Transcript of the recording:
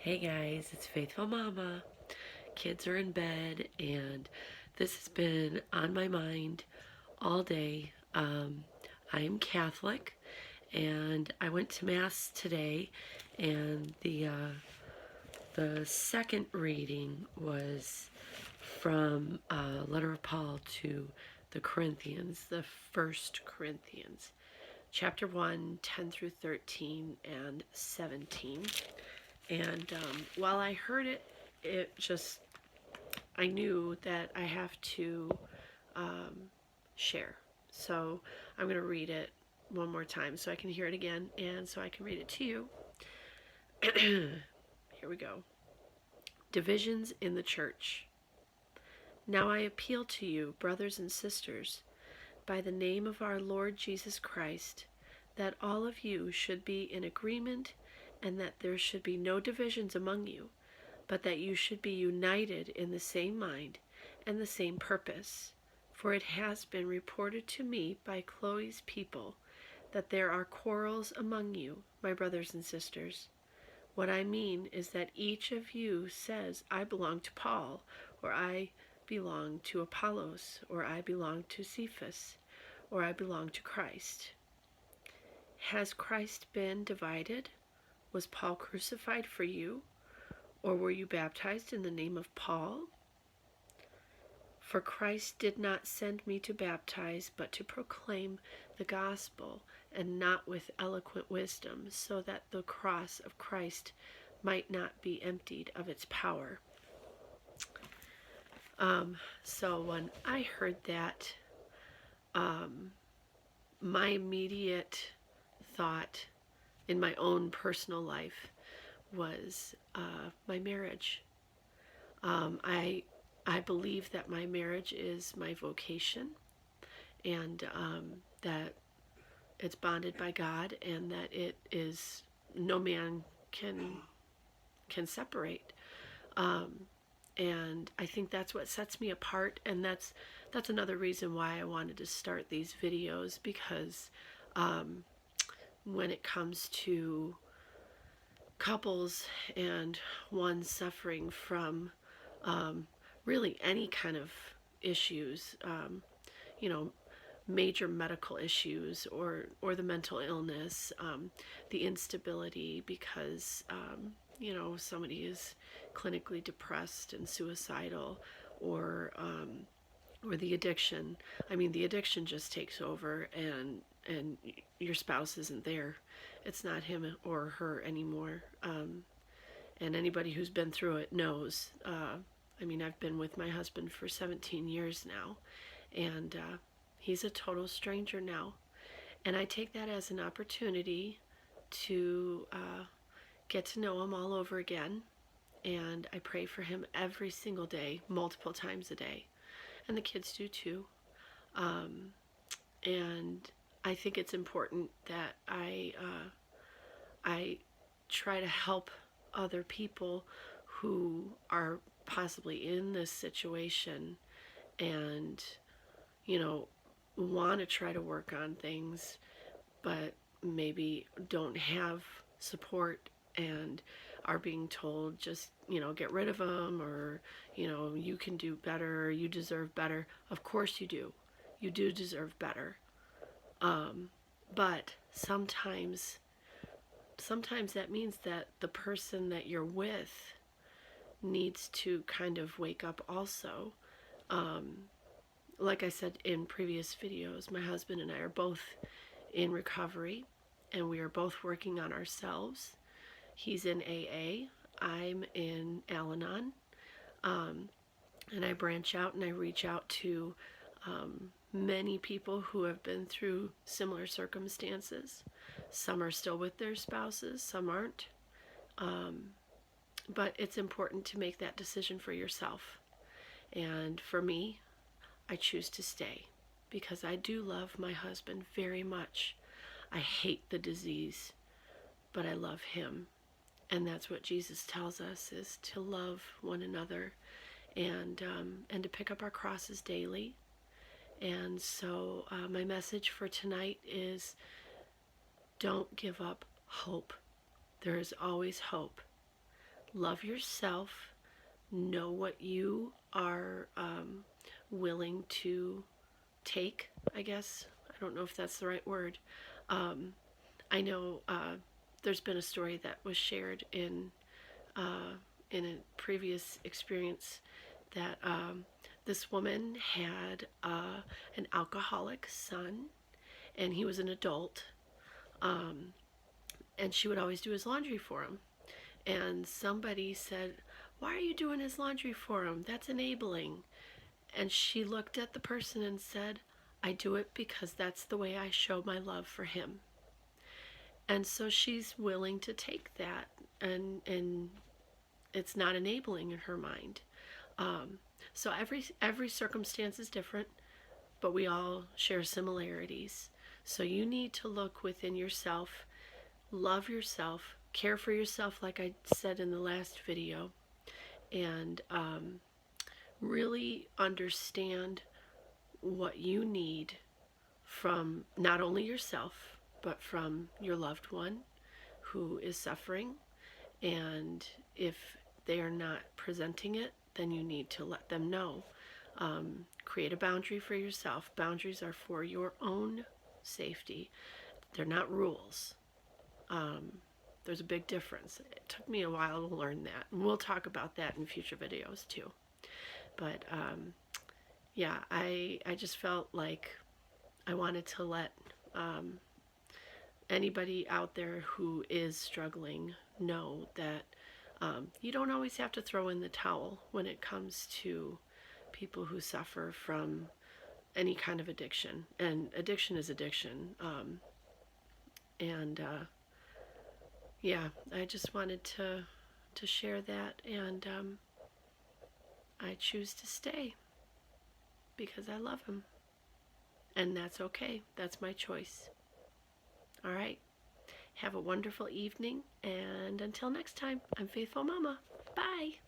Hey guys, it's Faithful Mama. Kids are in bed, and this has been on my mind all day. I am Catholic, and I went to Mass today, and the second reading was from letter of Paul to the Corinthians, the First Corinthians, chapter 1, 10 through 13, and 17. And while I heard it, I knew that I have to share. So I'm going to read it one more time so I can hear it again and so I can read it to you. Here we go. Divisions in the church. Now I appeal to you, brothers and sisters, by the name of our Lord Jesus Christ, that all of you should be in agreement and that there should be no divisions among you, but that you should be united in the same mind and the same purpose. For it has been reported to me by Chloe's people that there are quarrels among you, my brothers and sisters. What I mean is that each of you says, I belong to Paul, or I belong to Apollos, or I belong to Cephas, or I belong to Christ. Has Christ been divided? Was Paul crucified for you? Or were you baptized in the name of Paul? For Christ did not send me to baptize, but to proclaim the gospel, and not with eloquent wisdom, so that the cross of Christ might not be emptied of its power. So when I heard that, my immediate thought in my own personal life was my marriage. I believe that my marriage is my vocation, and that it's bonded by God, and that it is no man can separate. And I think that's what sets me apart, and that's another reason why I wanted to start these videos, because when it comes to couples and one suffering from really any kind of issues, major medical issues, or the mental illness, the instability because somebody is clinically depressed and suicidal, or the addiction. I mean, the addiction just takes over, and your spouse isn't there. It's not him or her anymore. And anybody who's been through it knows. I've been with my husband for 17 years now, and he's a total stranger now. And I take that as an opportunity to get to know him all over again. And I pray for him every single day, multiple times a day. And the kids do too. And I think it's important that I try to help other people who are possibly in this situation, and want to try to work on things, but maybe don't have support and are being told just get rid of them, or you can do better, you deserve better. Of course you do deserve better, but sometimes that means that the person that you're with needs to kind of wake up also. Like I said in previous videos, my husband and I are both in recovery, and we are both working on ourselves. He's in AA, I'm in Al-Anon, and I branch out and I reach out to many people who have been through similar circumstances. Some are still with their spouses, some aren't. But it's important to make that decision for yourself. And for me, I choose to stay because I do love my husband very much. I hate the disease, but I love him. And that's what Jesus tells us, is to love one another, and to pick up our crosses daily. And so my message for tonight is, don't give up hope. There is always hope. love yourself, know what you are willing to take, I guess. I don't know if that's the right word. I know there's been a story that was shared in a previous experience that this woman had an alcoholic son, and he was an adult, and she would always do his laundry for him. And somebody said, "Why are you doing his laundry for him? That's enabling." And she looked at the person and said, "I do it because that's the way I show my love for him." And so she's willing to take that, and it's not enabling in her mind. So every circumstance is different, but we all share similarities. So you need to look within yourself, love yourself, care for yourself, like I said in the last video, and really understand what you need from not only yourself, but from your loved one who is suffering. And if they are not presenting it, then you need to let them know. Create a boundary for yourself. Boundaries are for your own safety. They're not rules. There's a big difference. It took me a while to learn that, and we'll talk about that in future videos too. But yeah, I just felt like I wanted to let anybody out there who is struggling know that you don't always have to throw in the towel when it comes to people who suffer from any kind of addiction. And addiction is addiction. Yeah, I just wanted to share that, and I choose to stay because I love him. And that's okay. That's my choice. All right. Have a wonderful evening, and until next time, I'm Faithful Mama. Bye.